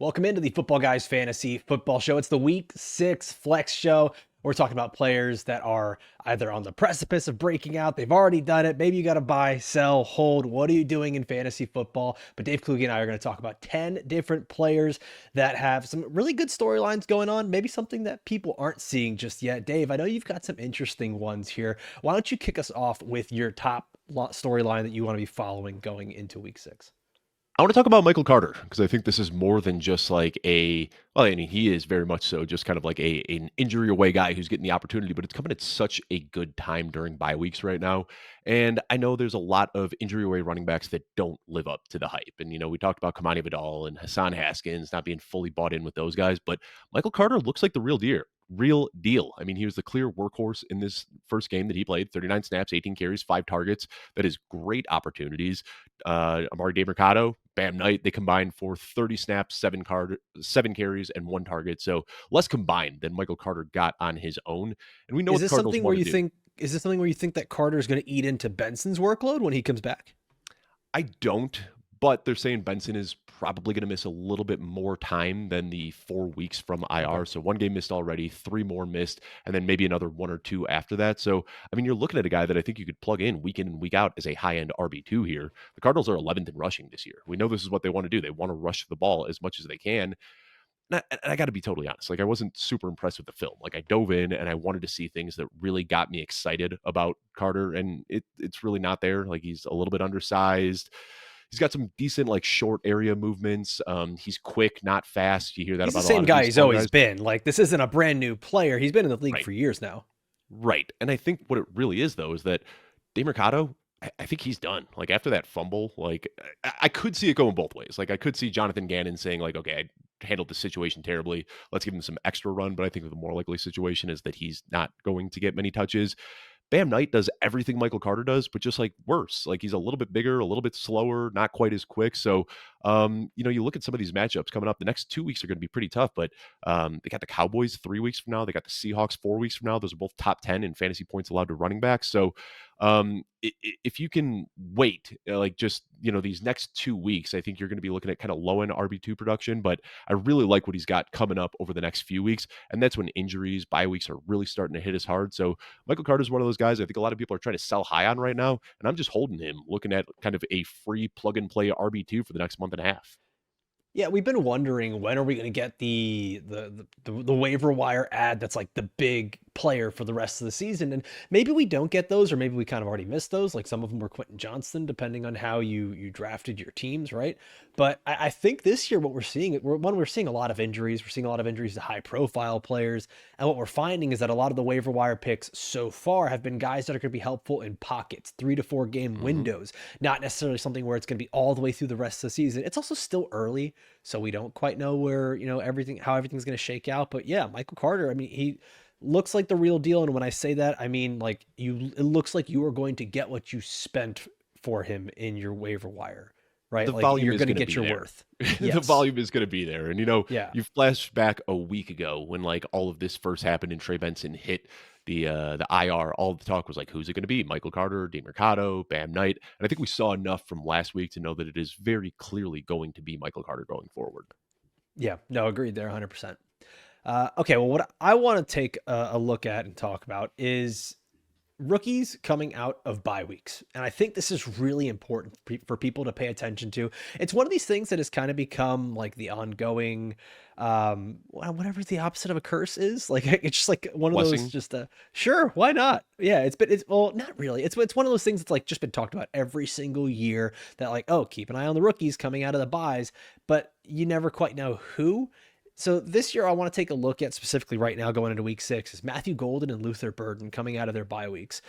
Welcome into the Football Guys Fantasy Football Show. It's the Week 6 Flex Show. We're talking about players that are either on the precipice of breaking out. They've already done it. Maybe you got to buy, sell, hold. What are you doing in fantasy football? But Dave Kluge and I are going to talk about 10 different players that have some really good storylines going on. Maybe something that people aren't seeing just yet. Dave, I know you've got some interesting ones here. Why don't you kick us off with your top storyline that you want to be following going into Week 6? I want to talk about Michael Carter because I think this is more than just like well, I mean, he is very much so just kind of like an injury away guy who's getting the opportunity, but it's coming at such a good time during bye weeks right now. And I know there's a lot of injury away running backs that don't live up to the hype. And, we talked about Kamani Vidal and Hassan Haskins not being fully bought in with those guys, but Michael Carter looks like the real deal. I mean, he was the clear workhorse in this first game that he played. 39 snaps, 18 carries, 5 targets. That is great opportunities. Amari DeMercado, Bam Knight, they combined for 30 snaps, 7 carries, and 1 target. So less combined than Michael Carter got on his own. And we know Is what the this Cardinals something where want to you do. think is this something where you think that Carter is going to eat into Benson's workload when he comes back? I don't, but they're saying Benson is probably going to miss a little bit more time than the 4 weeks from Okay. IR. So 1 game missed already, 3 more missed, and then maybe another 1 or 2 after that. So, I mean, you're looking at a guy that I think you could plug in and week out as a high-end RB2 here. The Cardinals are 11th in rushing this year. We know this is what they want to do. They want to rush the ball as much as they can. And I got to be totally honest. Like, I wasn't super impressed with the film. Like, I dove in and I wanted to see things that really got me excited about Carter, and it's really not there. Like, he's a little bit undersized. He's got some decent, like, short area movements. He's quick, not fast. You hear that He's the about a lot same of guy these he's small always guys. been. Like, this isn't a brand new player. He's been in the league Right. for years now. Right. And I think what it really is, though, is that DeMercado, I think he's done. Like, after that fumble, like, I could see it going both ways. Like, I could see Jonathan Gannon saying, like, okay, I handled the situation terribly. Let's give him some extra run. But I think the more likely situation is that he's not going to get many touches. Bam Knight does everything Michael Carter does, but just like worse. Like, he's a little bit bigger, a little bit slower, not quite as quick. So, you look at some of these matchups coming up. The next 2 weeks are going to be pretty tough, but they got the Cowboys 3 weeks from now. They got the Seahawks 4 weeks from now. Those are both top 10 in fantasy points allowed to running backs. So, if you can wait, like, just, these next 2 weeks, I think you're going to be looking at kind of low end RB2 production, but I really like what he's got coming up over the next few weeks. And that's when injuries, bye weeks are really starting to hit us hard. So, Michael Carter is one of those guys I think a lot of people are trying to sell high on right now, and I'm just holding him, looking at kind of a free plug and play RB2 for the next month and a half. Yeah, we've been wondering when are we going to get the waiver wire ad that's like the big player for the rest of the season, and maybe we don't get those, or maybe we kind of already missed those. Like some of them were Quentin Johnston, depending on how you drafted your teams, right? But I think this year what we're seeing a lot of injuries. We're seeing a lot of injuries to high profile players, and what we're finding is that a lot of the waiver wire picks so far have been guys that are going to be helpful in pockets, 3 to 4 game Hmm. windows, not necessarily something where it's going to be all the way through the rest of the season. It's also still early, so we don't quite know where, how everything's going to shake out. But yeah, Michael Carter, I mean, he looks like the real deal. And when I say that, I mean, like, it looks like you are going to get what you spent for him in your waiver wire, right? The Like, volume you're is going to going to get be your there. worth. The Yes. volume is going to be there. And, Yeah. you flash back a week ago when, like, all of this first happened and Trey Benson hit the IR. All the talk was like, who's it going to be? Michael Carter, DeMercado, Bam Knight. And I think we saw enough from last week to know that it is very clearly going to be Michael Carter going forward. Yeah. No, agreed there 100%. Okay. Well, what I want to take a look at and talk about is rookies coming out of bye weeks. And I think this is really important for people to pay attention to. It's one of these things that has kind of become like the ongoing, whatever the opposite of a curse is. Like, it's just like one of those, Blessing. just sure, why not? Yeah, it's well, not really. It's one of those things that's like just been talked about every single year, that like, oh, keep an eye on the rookies coming out of the buys, but you never quite know who. So this year, I want to take a look at specifically right now going into week 6 is Matthew Golden and Luther Burden coming out of their bye weeks.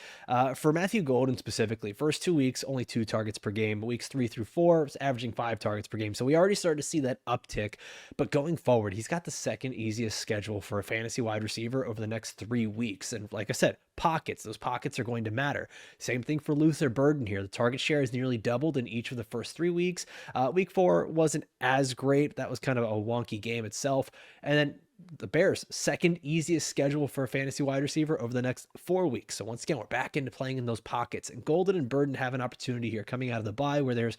For Matthew Golden specifically, first 2 weeks, only 2 targets per game. Weeks 3 through 4, it's averaging 5 targets per game. So we already started to see that uptick. But going forward, he's got the second easiest schedule for a fantasy wide receiver over the next 3 weeks. And like I said, pockets. Those pockets are going to matter. Same thing for Luther Burden here. The target share has nearly doubled in each of the first 3 weeks. Week 4 wasn't as great. That was kind of a wonky game itself. And then the Bears, second easiest schedule for a fantasy wide receiver over the next 4 weeks. So once again, we're back into playing in those pockets. And Golden and Burden have an opportunity here coming out of the bye where there's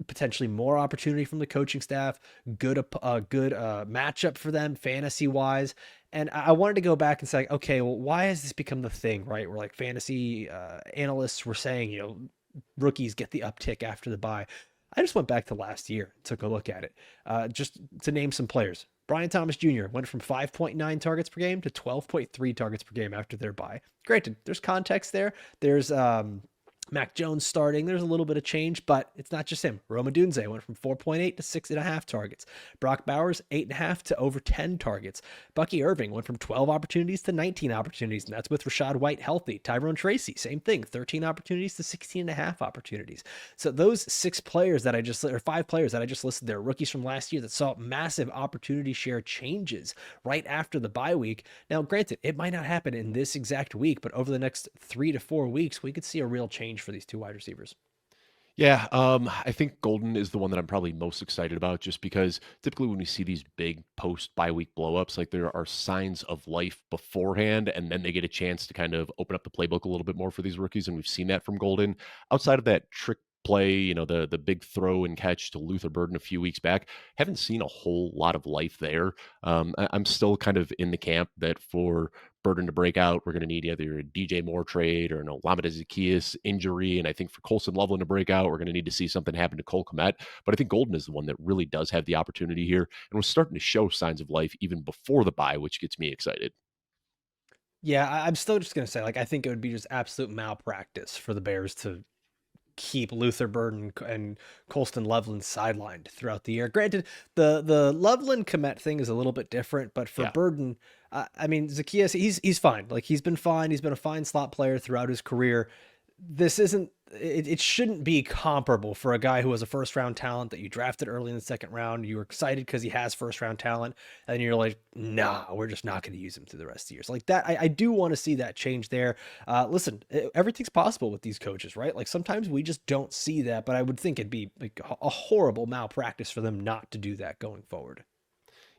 potentially more opportunity from the coaching staff, good matchup for them fantasy wise. And I wanted to go back and say, okay, well, why has this become the thing, right? Where like fantasy analysts were saying, rookies get the uptick after the bye. I just went back to last year, took a look at it, just to name some players. Brian Thomas Jr. went from 5.9 targets per game to 12.3 targets per game after their bye. Granted, there's context there. There's Mac Jones starting. There's a little bit of change, but it's not just him. Rome Odunze went from 4.8 to 6.5 targets. Brock Bowers, 8.5 to over 10 targets. Bucky Irving went from 12 opportunities to 19 opportunities, and that's with Rashad White healthy. Tyrone Tracy, same thing, 13 opportunities to 16.5 opportunities. So those five players that I just listed there, rookies from last year that saw massive opportunity share changes right after the bye week. Now, granted, it might not happen in this exact week, but over the next 3 to 4 weeks, we could see a real change for these two wide receivers. Yeah, I think Golden is the one that I'm probably most excited about just because typically when we see these big post bye week blowups, like there are signs of life beforehand, and then they get a chance to kind of open up the playbook a little bit more for these rookies. And we've seen that from Golden. Outside of that trick play, the big throw and catch to Luther Burden a few weeks back, haven't seen a whole lot of life there. I'm still kind of in the camp that for Burden to break out, we're going to need either a DJ Moore trade or an Olamide Zaccheaus injury. And I think for Colson Loveland to break out, we're going to need to see something happen to Cole Kmet. But I think Golden is the one that really does have the opportunity here and was starting to show signs of life even before the bye, which gets me excited. Yeah, I'm still just gonna say, like, I think it would be just absolute malpractice for the Bears to keep Luther Burden and Colston Loveland sidelined throughout the year. Granted, the Loveland Komet thing is a little bit different, but for Yeah. Burden, I mean Zaccheaus, he's fine. Like he's been fine. He's been a fine slot player throughout his career. This isn't. It shouldn't be comparable for a guy who was a first round talent that you drafted early in the second round. You were excited because he has first round talent, and you're like, nah, we're just not going to use him through the rest of the years. Like that, I do want to see that change there. Listen, everything's possible with these coaches, right? Like sometimes we just don't see that, but I would think it'd be like a horrible malpractice for them not to do that going forward.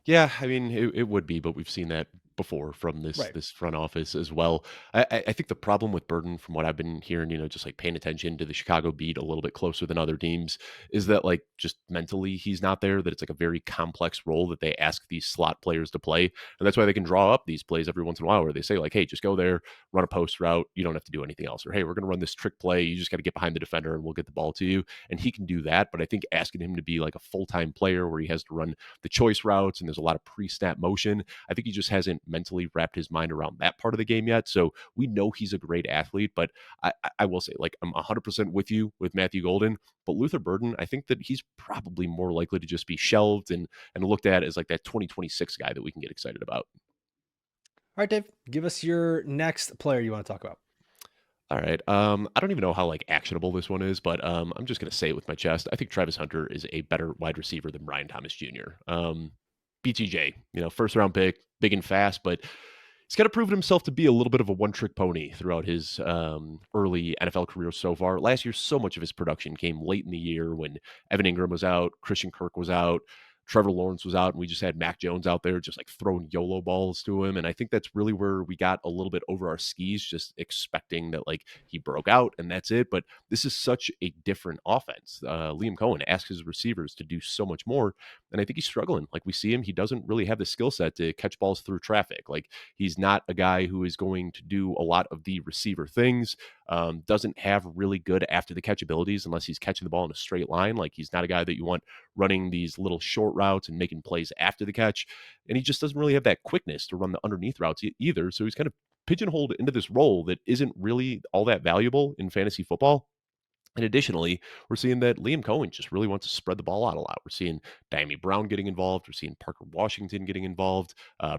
Yeah, I mean, it would be, but we've seen that before from this Right. this front office as well. I think the problem with Burton, from what I've been hearing, just like paying attention to the Chicago beat a little bit closer than other teams, is that like just mentally he's not there. That it's like a very complex role that they ask these slot players to play, and that's why they can draw up these plays every once in a while where they say like, "Hey, just go there, run a post route. You don't have to do anything else," or "Hey, we're going to run this trick play. You just got to get behind the defender and we'll get the ball to you." And he can do that, but I think asking him to be like a full time player where he has to run the choice routes and there's a lot of pre-snap motion. I think he just hasn't mentally wrapped his mind around that part of the game yet. So we know he's a great athlete, but I will say, like, I'm 100% with you with Matthew Golden, but Luther Burden, I think that he's probably more likely to just be shelved and looked at as like that 2026 guy that we can get excited about. All right, Dave, give us your next player you want to talk about. All right. I don't even know how like actionable this one is, but I'm just gonna say it with my chest. I think Travis Hunter is a better wide receiver than Ryan Thomas Jr. BTJ, first round pick, big and fast, but he's got to prove himself to be a little bit of a one trick pony throughout his early NFL career so far. Last year, so much of his production came late in the year when Evan Ingram was out, Christian Kirk was out, Trevor Lawrence was out, and we just had Mac Jones out there just like throwing YOLO balls to him. And I think that's really where we got a little bit over our skis, just expecting that like he broke out and that's it. But this is such a different offense. Liam Cohen asks his receivers to do so much more. And I think he's struggling. Like we see him, he doesn't really have the skill set to catch balls through traffic. Like he's not a guy who is going to do a lot of the receiver things. Doesn't have really good after the catch abilities unless he's catching the ball in a straight line. Like he's not a guy that you want running these little short routes and making plays after the catch. And he just doesn't really have that quickness to run the underneath routes either. So he's kind of pigeonholed into this role that isn't really all that valuable in fantasy football. And additionally, we're seeing that Liam Cohen just really wants to spread the ball out a lot. We're seeing Diami Brown getting involved. We're seeing Parker Washington getting involved.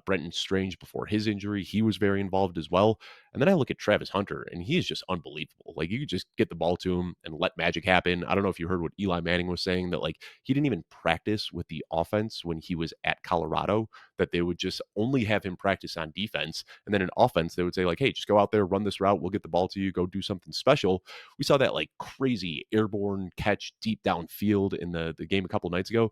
Brenton Strange, before his injury, he was very involved as well. And then I look at Travis Hunter, and he is just unbelievable. Like, you could just get the ball to him and let magic happen. I don't know if you heard what Eli Manning was saying, that, like, he didn't even practice with the offense when he was at Colorado, that they would just only have him practice on defense. And then in offense, they would say, like, hey, just go out there, run this route. We'll get the ball to you. Go do something special. We saw that like crazy airborne catch deep downfield in the game a couple nights ago.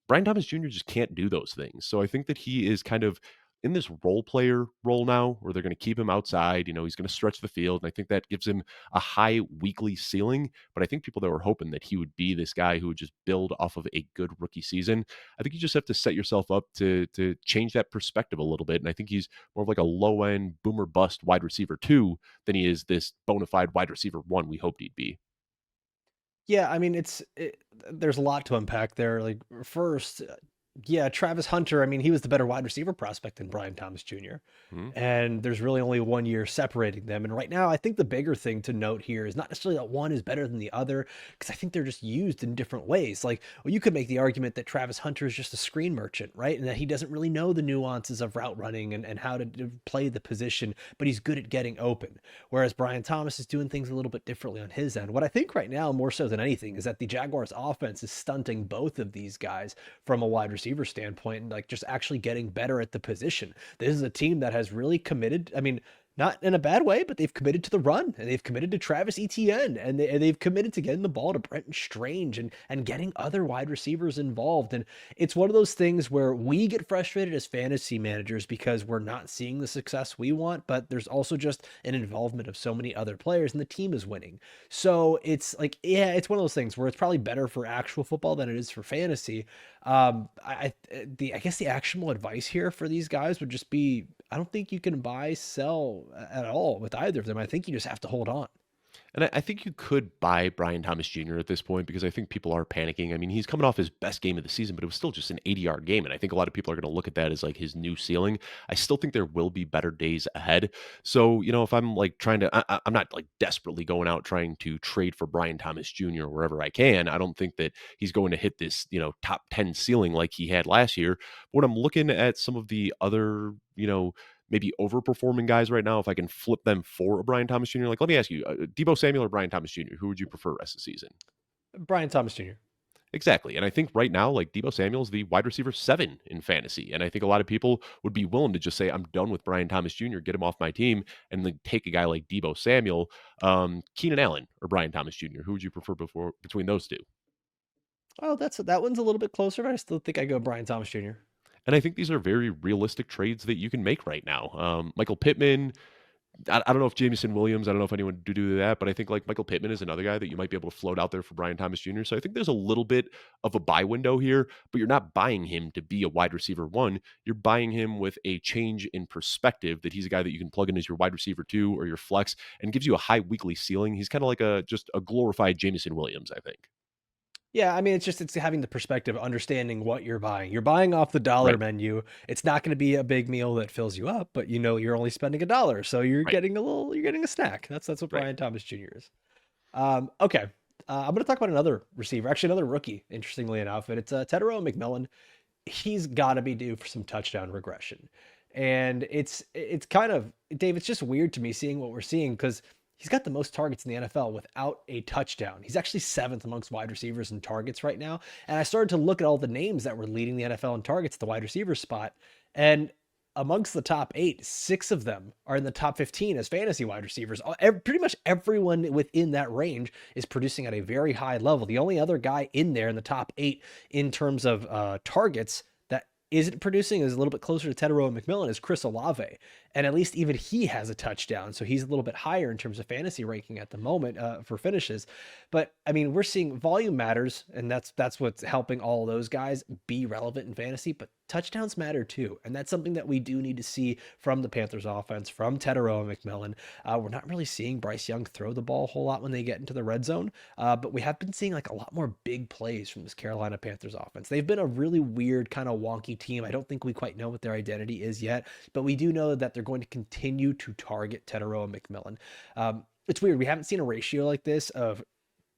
Brian Thomas Jr. just can't do those things. So I think that he is kind of in this role player role now where they're going to keep him outside. He's going to stretch the field. And I think that gives him a high weekly ceiling. But I think people that were hoping that he would be this guy who would just build off of a good rookie season, I think you just have to set yourself up to change that perspective a little bit. And I think he's more of like a low end boomer bust wide receiver two than he is this bona fide wide receiver one we hoped he'd be. Yeah, I mean, there's a lot to unpack there. Like, first, yeah, Travis Hunter, I mean, he was the better wide receiver prospect than Brian Thomas Jr. Mhm. And there's really only 1 year separating them. And right now, I think the bigger thing to note here is not necessarily that one is better than the other, because I think they're just used in different ways. Like, well, you could make the argument that Travis Hunter is just a screen merchant, right? And that he doesn't really know the nuances of route running and how to play the position, but he's good at getting open. Whereas Brian Thomas is doing things a little bit differently on his end. What I think right now, more so than anything, is that the Jaguars offense is stunting both of these guys from a wide receiver standpoint and like just actually getting better at the position. This is a team that has really committed. I mean, not in a bad way, but they've committed to the run and they've committed to Travis Etienne and they've committed to getting the ball to Brenton Strange and getting other wide receivers involved. And it's one of those things where we get frustrated as fantasy managers because we're not seeing the success we want, but there's also just an involvement of so many other players and the team is winning. So it's like, yeah, it's one of those things where it's probably better for actual football than it is for fantasy. I guess the actionable advice here for these guys would just be, I don't think you can buy, sell at all with either of them. I think you just have to hold on. And I think you could buy Brian Thomas Jr. at this point because I think people are panicking. I mean, he's coming off his best game of the season, but it was still just an 80-yard game. And I think a lot of people are going to look at that as like his new ceiling. I still think there will be better days ahead. So, if I'm like trying to, I'm not like desperately going out trying to trade for Brian Thomas Jr. wherever I can. I don't think that he's going to hit this, top 10 ceiling like he had last year. When I'm looking at some of the other, maybe overperforming guys right now, if I can flip them for a Brian Thomas Jr. Like, let me ask you, Debo Samuel or Brian Thomas Jr., who would you prefer rest of the season? Brian Thomas Jr. Exactly. And I think right now, like Debo Samuel is the wide receiver 7 in fantasy. And I think a lot of people would be willing to just say, I'm done with Brian Thomas Jr., get him off my team, and then take a guy like Debo Samuel, Keenan Allen or Brian Thomas Jr. Who would you prefer between those two? Oh, that one's a little bit closer, but I still think I go Brian Thomas Jr. And I think these are very realistic trades that you can make right now. Michael Pittman, I don't know if Jameson Williams, I don't know if anyone would do that, but I think like Michael Pittman is another guy that you might be able to float out there for Brian Thomas Jr. So I think there's a little bit of a buy window here, but you're not buying him to be a wide receiver one. You're buying him with a change in perspective that he's a guy that you can plug in as your wide receiver two or your flex and gives you a high weekly ceiling. He's kind of like just a glorified Jameson Williams, I think. Yeah, I mean, it's having the perspective, understanding what you're buying. You're buying off the dollar Right. menu. It's not going to be a big meal that fills you up, but you're only spending $1, so Right. you're getting a snack. That's what Right. Brian Thomas Jr. is. Okay, I'm going to talk about another receiver, actually another rookie. Interestingly enough, and it's Tedero McMillan. He's got to be due for some touchdown regression, and it's kind of Dave. It's just weird to me seeing what we're seeing because he's got the most targets in the NFL without a touchdown. He's actually seventh amongst wide receivers in targets right now. And I started to look at all the names that were leading the NFL in targets at the wide receiver spot. And amongst the top eight, six of them are in the top 15 as fantasy wide receivers. Pretty much everyone within that range is producing at a very high level. The only other guy in there in the top eight in terms of targets that isn't producing is a little bit closer to Tedero and McMillan is Chris Olave. And at least even he has a touchdown. So he's a little bit higher in terms of fantasy ranking at the moment for finishes. But I mean, we're seeing volume matters, and that's what's helping all those guys be relevant in fantasy. But touchdowns matter too. And that's something that we do need to see from the Panthers offense, from Tedero and McMillan. We're not really seeing Bryce Young throw the ball a whole lot when they get into the red zone. But we have been seeing like a lot more big plays from this Carolina Panthers offense. They've been a really weird, kind of wonky team. I don't think we quite know what their identity is yet, but we do know that they're going to continue to target Tedero and McMillan. It's weird. We haven't seen a ratio like this of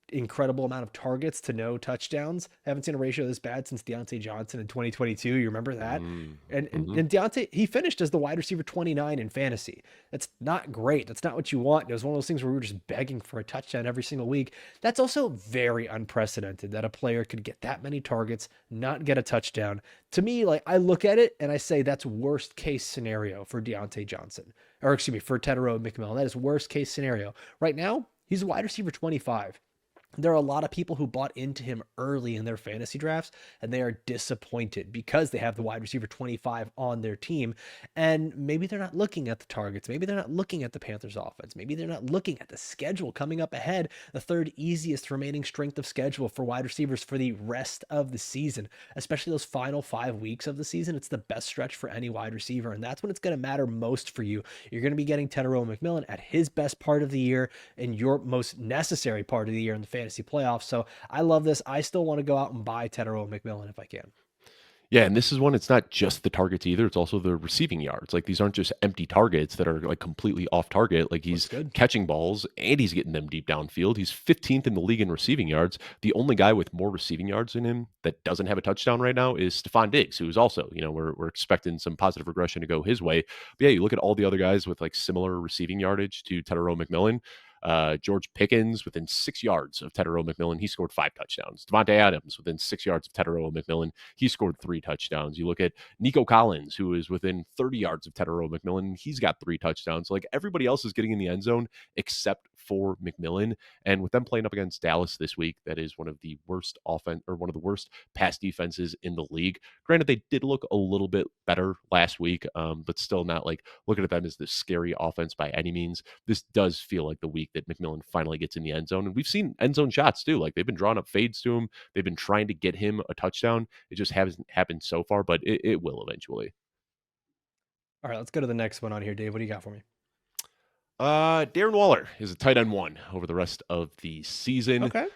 incredible amount of targets to no touchdowns. I haven't seen a ratio this bad since Deontay Johnson in 2022. You remember that? Mm-hmm. And Deontay, he finished as the wide receiver 29 in fantasy. That's not great. That's not what you want. It was one of those things where we were just begging for a touchdown every single week. That's also very unprecedented that a player could get that many targets, not get a touchdown. To me, like I look at it and I say that's worst case scenario for Deontay Johnson, or excuse me, for Tedero McMillan. That is worst case scenario. Right now, he's a wide receiver 25. There are a lot of people who bought into him early in their fantasy drafts, and they are disappointed because they have the wide receiver 25 on their team. And maybe they're not looking at the targets. Maybe they're not looking at the Panthers offense. Maybe they're not looking at the schedule coming up ahead, the third easiest remaining strength of schedule for wide receivers for the rest of the season, especially those final 5 weeks of the season. It's the best stretch for any wide receiver, and that's when it's going to matter most for you. You're going to be getting Tedero McMillan at his best part of the year in your most necessary part of the year in the fantasy playoffs. So I love this. I still want to go out and buy Tedero McMillan if I can. Yeah, and this is one, it's not just the targets either, it's also the receiving yards. Like, these aren't just empty targets that are, like, completely off target. Like, Looks he's good. catching balls and he's getting them deep downfield. He's 15th in the league in receiving yards. The only guy with more receiving yards than him that doesn't have a touchdown right now is Stefon Diggs, who is also, we're expecting some positive regression to go his way. But yeah, you look at all the other guys with, like, similar receiving yardage to Tedero McMillan. George Pickens within 6 yards of Tedero McMillan, he scored 5 touchdowns. Devontae Adams within 6 yards of Tedero McMillan, he scored 3 touchdowns. You look at Nico Collins, who is within 30 yards of Tedero McMillan, he's got 3 touchdowns. Like, everybody else is getting in the end zone except for McMillan. And with them playing up against Dallas this week, that is one of the worst offense or one of the worst pass defenses in the league. Granted, they did look a little bit better last week, but still not like looking at them as this scary offense by any means. This does feel like the week that McMillan finally gets in the end zone. And we've seen end zone shots too. Like, they've been drawing up fades to him. They've been trying to get him a touchdown. It just hasn't happened so far, but it will eventually. All right, let's go to the next one on here, Dave. What do you got for me? Darren Waller is a tight end one over the rest of the season. Okay.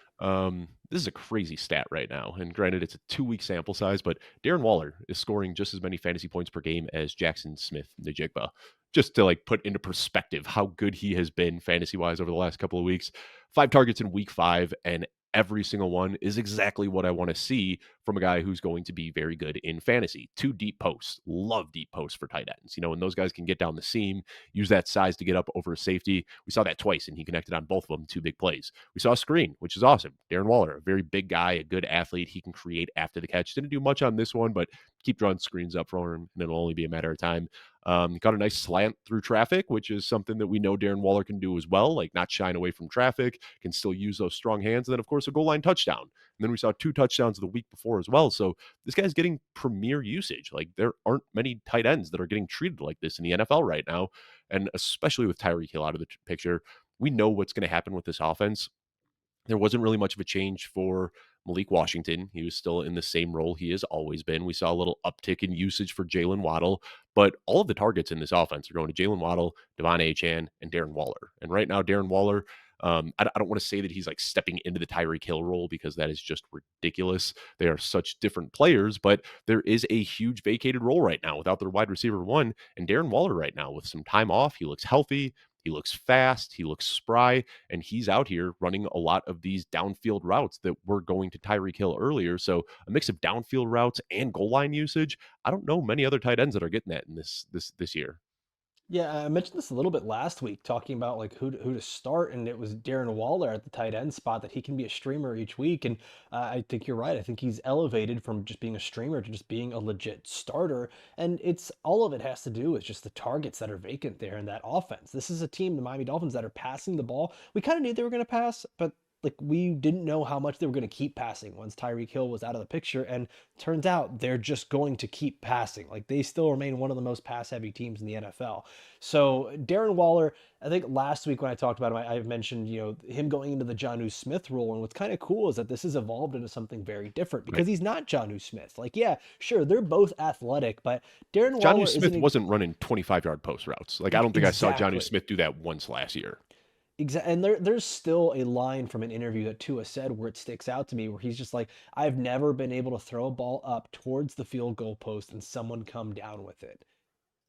This is a crazy stat right now. And granted, it's a 2 week sample size, but Darren Waller is scoring just as many fantasy points per game as Jackson Smith Najigba. Just to, like, put into perspective how good he has been fantasy wise over the last couple of weeks. 5 targets in week 5, and every single one is exactly what I want to see from a guy who's going to be very good in fantasy. 2 deep posts. Love deep posts for tight ends. When those guys can get down the seam, use that size to get up over a safety. We saw that twice, and he connected on both of them. 2 big plays. We saw a screen, which is awesome. Darren Waller, a very big guy, a good athlete. He can create after the catch. Didn't do much on this one, but keep drawing screens up for him, and it'll only be a matter of time. Got a nice slant through traffic, which is something that we know Darren Waller can do as well, like not shine away from traffic, can still use those strong hands. And then, of course, a goal line touchdown. And then we saw 2 touchdowns the week before as well. So this guy's getting premier usage. Like, there aren't many tight ends that are getting treated like this in the NFL right now. And especially with Tyreek Hill out of the picture, we know what's going to happen with this offense. There wasn't really much of a change for Malik Washington. He was still in the same role he has always been. We saw a little uptick in usage for Jalen Waddle, but all of the targets in this offense are going to Jalen Waddle, Devon Achane, and Darren Waller. And right now, Darren Waller, I don't want to say that he's like stepping into the Tyreek Hill role, because that is just ridiculous. They are such different players, but there is a huge vacated role right now without their wide receiver one. And Darren Waller right now, with some time off, he looks healthy. He looks fast. He looks spry. And he's out here running a lot of these downfield routes that were going to Tyreek Hill earlier. So a mix of downfield routes and goal line usage. I don't know many other tight ends that are getting that in this year. Yeah, I mentioned this a little bit last week, talking about like who to start, and it was Darren Waller at the tight end spot that he can be a streamer each week, and I think you're right. I think he's elevated from just being a streamer to just being a legit starter, and it's all of it has to do with just the targets that are vacant there in that offense. This is a team, the Miami Dolphins, that are passing the ball. We kind of knew they were going to pass, but like we didn't know how much they were going to keep passing once Tyreek Hill was out of the picture, and turns out they're just going to keep passing. Like they still remain one of the most pass heavy teams in the NFL. So Darren Waller, I think last week when I talked about him, I mentioned, him going into the Jonnu Smith role. And what's kind of cool is that this has evolved into something very different Right. because he's not Jonnu Smith. Like, yeah, sure, they're both athletic, but Darren Jonnu Waller Smith isn't wasn't running 25-yard post routes. Like, I don't think I saw Jonnu exactly. Smith do that once last year. Exactly. And there's still a line from an interview that Tua said where it sticks out to me, where he's just like, I've never been able to throw a ball up towards the field goal post and someone come down with it.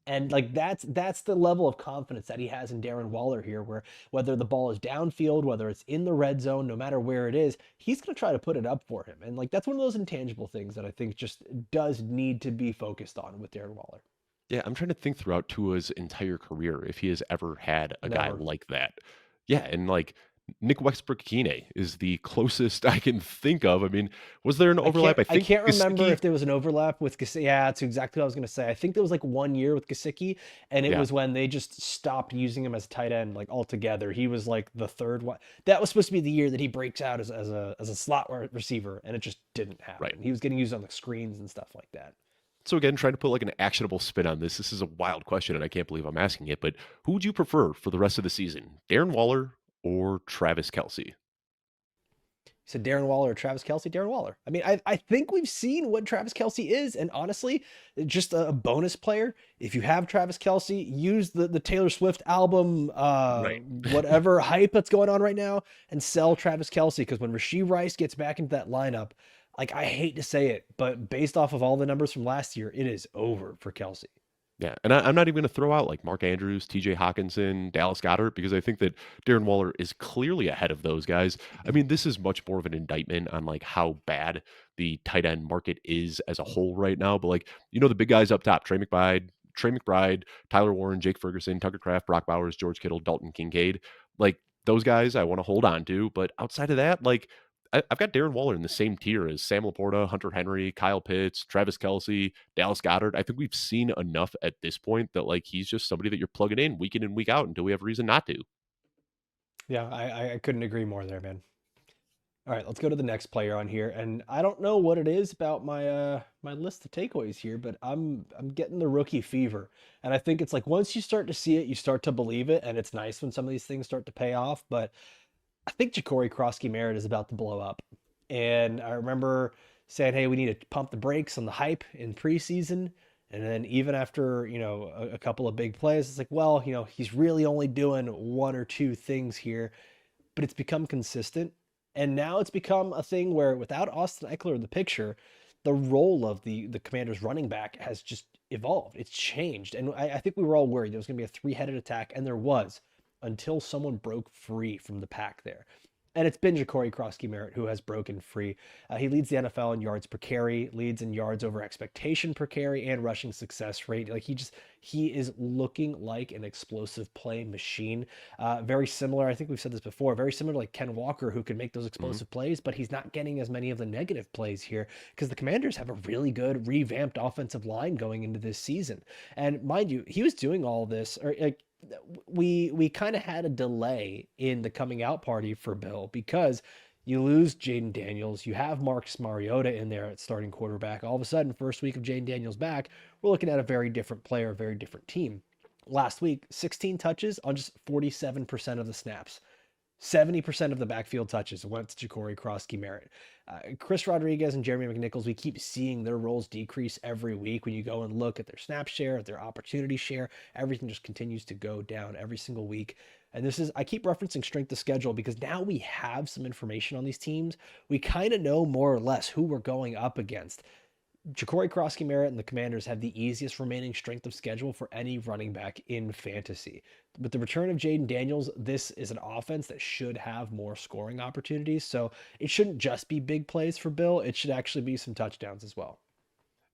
And like that's the level of confidence that he has in Darren Waller here, where whether the ball is downfield, whether it's in the red zone, no matter where it is, he's going to try to put it up for him. And like that's one of those intangible things that I think just does need to be focused on with Darren Waller. Yeah, I'm trying to think throughout Tua's entire career if he has ever had a guy Never. like that. Yeah, and like Nick Westbrook-Ikine is the closest I can think of. I mean, was there an overlap? I I think can't remember Gesicki. if there was an overlap with Gesicki. Yeah, that's exactly what I was gonna say. I think there was like 1 year with Gesicki, and it Yeah, was when they just stopped using him as a tight end like altogether. He was like the third one. That was supposed to be the year that he breaks out as a slot receiver, and it just didn't right. happen. He was getting used on the screens and stuff like that. So again, trying to put like an actionable spin on this. This is a wild question, and I can't believe I'm asking it. But who would you prefer for the rest of the season, Darren Waller or Travis Kelsey? So Darren Waller or Travis Kelsey? Darren Waller. I mean, I think we've seen what Travis Kelsey is, and honestly, just a bonus player. If you have Travis Kelsey, use the Taylor Swift album, Right. whatever hype that's going on right now, and sell Travis Kelsey. Because when Rasheed Rice gets back into that lineup, like I hate to say it, but based off of all the numbers from last year, it is over for Kelsey. Yeah, and I'm not even going to throw out like Mark Andrews, T.J. Hawkinson, Dallas Goddard because I think that Darren Waller is clearly ahead of those guys. I mean, this is much more of an indictment on like how bad the tight end market is as a whole right now. But like the big guys up top: Trey McBride, Tyler Warren, Jake Ferguson, Tucker Kraft, Brock Bowers, George Kittle, Dalton Kincaid. Like those guys, I want to hold on to. But outside of that, like I've got Darren Waller in the same tier as Sam Laporta, Hunter Henry, Kyle Pitts, Travis Kelsey, Dallas Goddard. I think we've seen enough at this point that like he's just somebody that you're plugging in and week out until we have reason not to. Yeah, I couldn't agree more there, man. All right, let's go to the next player on here. And I don't know what it is about my list of takeaways here, but I'm getting the rookie fever. And I think it's like once you start to see it, you start to believe it, and it's nice when some of these things start to pay off. But I think Ja'Cory Krosky Merritt is about to blow up. And I remember saying, hey, we need to pump the brakes on the hype in preseason. And then even after, a couple of big plays, it's like, well, he's really only doing one or two things here, but it's become consistent. And now it's become a thing where without Austin Eckler in the picture, the role of the Commanders running back has just evolved. It's changed. And I think we were all worried there was going to be a three-headed attack, and there was until someone broke free from the pack there. And it's been Ja'Cory Krosky Merritt who has broken free. He leads the NFL in yards per carry, leads in yards over expectation per carry, and rushing success rate. Like he is looking like an explosive play machine. Very similar, I think we've said this before, very similar to like Ken Walker, who can make those Mhm. explosive plays, but he's not getting as many of the negative plays here because the Commanders have a really good revamped offensive line going into this season. And mind you, he was doing all this, or like we kind of had a delay in the coming out party for Bill because you lose Jaden Daniels, you have Marcus Mariota in there at starting quarterback. All of a sudden, first week of Jaden Daniels back, we're looking at a very different player, a very different team. Last week, 16 touches on just 47% of the snaps. 70% of the backfield touches went to Ja'Cory Krosky Merritt. Chris Rodriguez and Jeremy McNichols, we keep seeing their roles decrease every week. When you go and look at their snap share, at their opportunity share, everything just continues to go down every single week. And I keep referencing strength of schedule because now we have some information on these teams. We kind of know more or less who we're going up against. Ja'Cory Krosky Merritt and the Commanders have the easiest remaining strength of schedule for any running back in fantasy. With the return of Jaden Daniels, this is an offense that should have more scoring opportunities. So it shouldn't just be big plays for Bill, it should actually be some touchdowns as well.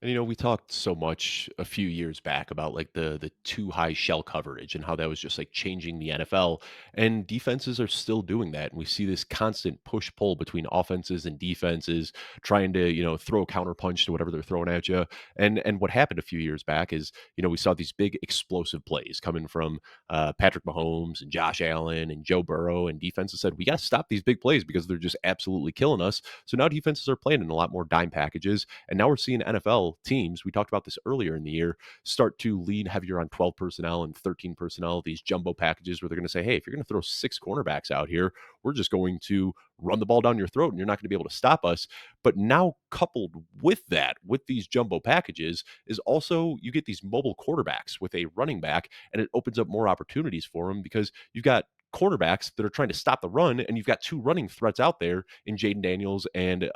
And we talked so much a few years back about like the too high shell coverage and how that was just like changing the NFL. And defenses are still doing that. And we see this constant push pull between offenses and defenses trying to, throw a counter punch to whatever they're throwing at you. And what happened a few years back is, we saw these big explosive plays coming from Patrick Mahomes and Josh Allen and Joe Burrow. And defenses said, we got to stop these big plays because they're just absolutely killing us. So now defenses are playing in a lot more dime packages. And now we're seeing NFL teams, we talked about this earlier in the year, start to lean heavier on 12 personnel and 13 personnel, these jumbo packages where they're going to say, hey, if you're going to throw six cornerbacks out here, we're just going to run the ball down your throat and you're not going to be able to stop us. But now, coupled with that, with these jumbo packages, is also you get these mobile quarterbacks with a running back, and it opens up more opportunities for them because you've got quarterbacks that are trying to stop the run, and you've got two running threats out there in Jaden Daniels and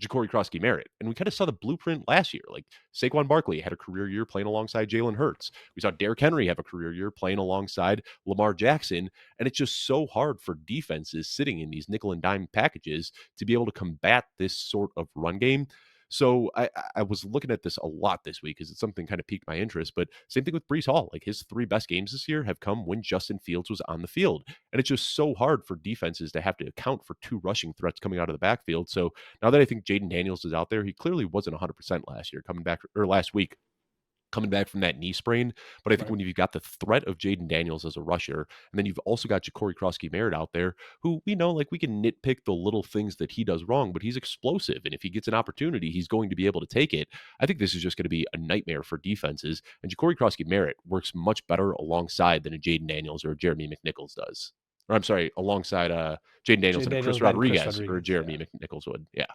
Ja'Cory Krosky Merritt. And we kind of saw the blueprint last year. Like Saquon Barkley had a career year playing alongside Jalen Hurts. We saw Derrick Henry have a career year playing alongside Lamar Jackson. And it's just so hard for defenses sitting in these nickel and dime packages to be able to combat this sort of run game. So I was looking at this a lot this week because it's something kind of piqued my interest. But same thing with Brees Hall. Like his three best games this year have come when Justin Fields was on the field. And it's just so hard for defenses to have to account for two rushing threats coming out of the backfield. So now that I think Jaden Daniels is out there, he clearly wasn't 100% last year coming back or last week coming back from that knee sprain. But I think Right. when you've got the threat of Jaden Daniels as a rusher, and then you've also got Ja'Cory Krosky-Merritt out there, who we know, like we can nitpick the little things that he does wrong, but he's explosive. And if he gets an opportunity, he's going to be able to take it. I think this is just going to be a nightmare for defenses. And Ja'Cory Krosky-Merritt works much better alongside than a Jaden Daniels or a Jeremy McNichols does. Or I'm sorry, alongside Jaden Daniels Jay and a Daniels Chris and Chris Rodriguez or a Rodriguez. Yeah. Jeremy McNichols would. Yeah.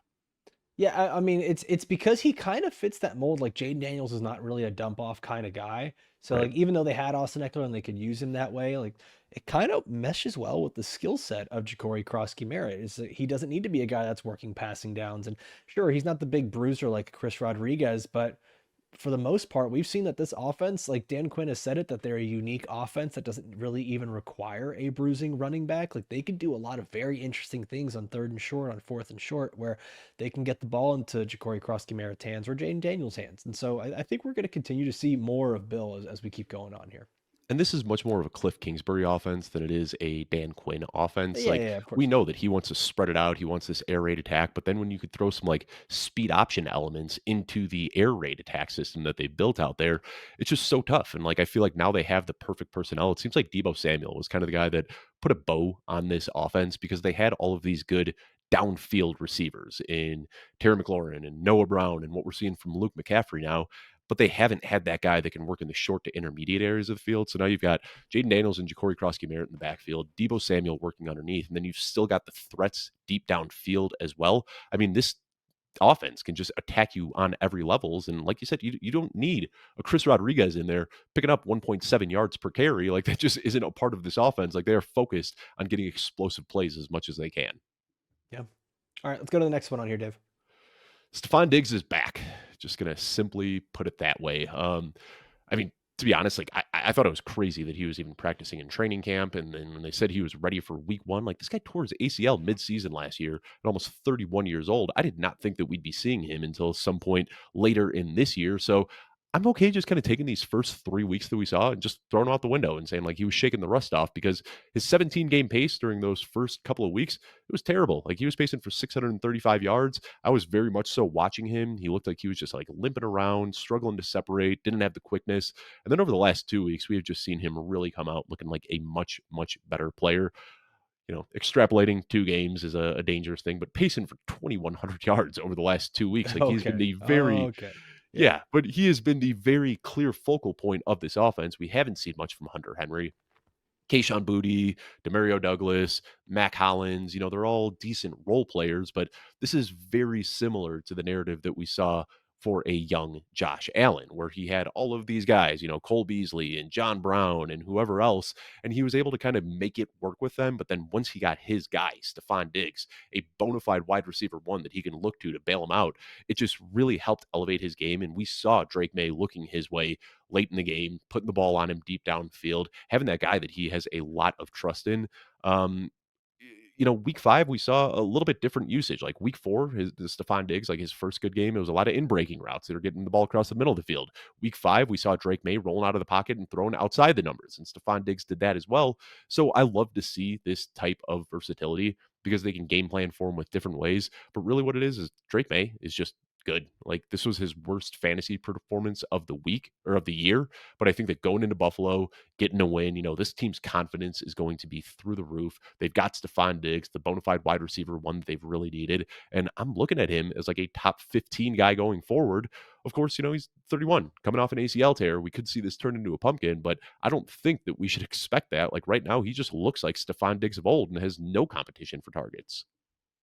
Yeah, I mean it's because he kind of fits that mold. Like Jaden Daniels is not really a dump off kind of guy. So Right. like even though they had Austin Eckler and they could use him that way, like it kind of meshes well with the skill set of Ja'Cory Krosky Merritt. Is that he doesn't need to be a guy that's working passing downs. And sure, he's not the big bruiser like Chris Rodriguez, but for the most part, we've seen that this offense, like Dan Quinn has said it, that they're a unique offense that doesn't really even require a bruising running back. Like they can do a lot of very interesting things on third and short, on fourth and short, where they can get the ball into Ja'Cory Krosky Merritt's hands or Jaden Daniels' hands. And so I think we're going to continue to see more of Bill as we keep going on here. And this is much more of a Cliff Kingsbury offense than it is a Dan Quinn offense. Yeah, Like yeah, of we course. know that he wants to spread it out. He wants this air raid attack. But then when you could throw some like speed option elements into the air raid attack system that they built out there, it's just so tough. And like I feel like now they have the perfect personnel. It seems like Debo Samuel was kind of the guy that put a bow on this offense because they had all of these good downfield receivers in Terry McLaurin and Noah Brown and what we're seeing from Luke McCaffrey now, but they haven't had that guy that can work in the short to intermediate areas of the field. So now you've got Jaden Daniels and Ja'Cory Krosky-Merritt in the backfield, Debo Samuel working underneath, and then you've still got the threats deep downfield as well. I mean, this offense can just attack you on every levels. And like you said, you don't need a Chris Rodriguez in there picking up 1.7 yards per carry. Like that just isn't a part of this offense. Like they are focused on getting explosive plays as much as they can. Yeah. All right, let's go to the next one on here, Dave. Stefon Diggs is back. Just gonna simply put it that way. I mean, to be honest, like I thought it was crazy that he was even practicing in training camp, and then when they said he was ready for week one, like this guy tore his ACL midseason last year at almost 31 years old. I did not think that we'd be seeing him until some point later in this year. So I'm okay just kind of taking these first 3 weeks that we saw and just throwing them out the window and saying like he was shaking the rust off because his 17 game pace during those first couple of weeks, it was terrible. Like he was pacing for 635 yards. I was very much so watching him. He looked like he was just like limping around, struggling to separate, didn't have the quickness. And then over the last 2 weeks, we have just seen him really come out looking like a much, much better player. You know, extrapolating 2 games is a dangerous thing, but pacing for 2,100 yards over the last 2 weeks, like he's been Okay. the very, Okay. Yeah. yeah, but he has been the very clear focal point of this offense. We haven't seen much from Hunter Henry. Kayshon Boutte, Demario Douglas, Mac Hollins, you know, they're all decent role players, but this is very similar to the narrative that we saw for a young Josh Allen, where he had all of these guys, you know, Cole Beasley and John Brown and whoever else, and he was able to kind of make it work with them. But then once he got his guy, Stefon Diggs, a bona fide wide receiver one that he can look to bail him out, it just really helped elevate his game. And we saw Drake May looking his way late in the game, putting the ball on him deep downfield, having that guy that he has a lot of trust in. Um, you know, week 5, we saw a little bit different usage. Like week 4, the Stefon Diggs, like his first good game, it was a lot of in-breaking routes that are getting the ball across the middle of the field. Week 5, we saw Drake May rolling out of the pocket and throwing outside the numbers, and Stefon Diggs did that as well. So I love to see this type of versatility because they can game plan for him with different ways. But really, what it is Drake May is just good. Like this was his worst fantasy performance of the week or of the year. But I think that going into Buffalo, getting a win, you know, this team's confidence is going to be through the roof. They've got Stefon Diggs, the bona fide wide receiver, one that they've really needed. And I'm looking at him as like a top 15 guy going forward. Of course, you know, he's 31, coming off an ACL tear. We could see this turn into a pumpkin, but I don't think that we should expect that. Like right now, he just looks like Stefon Diggs of old and has no competition for targets.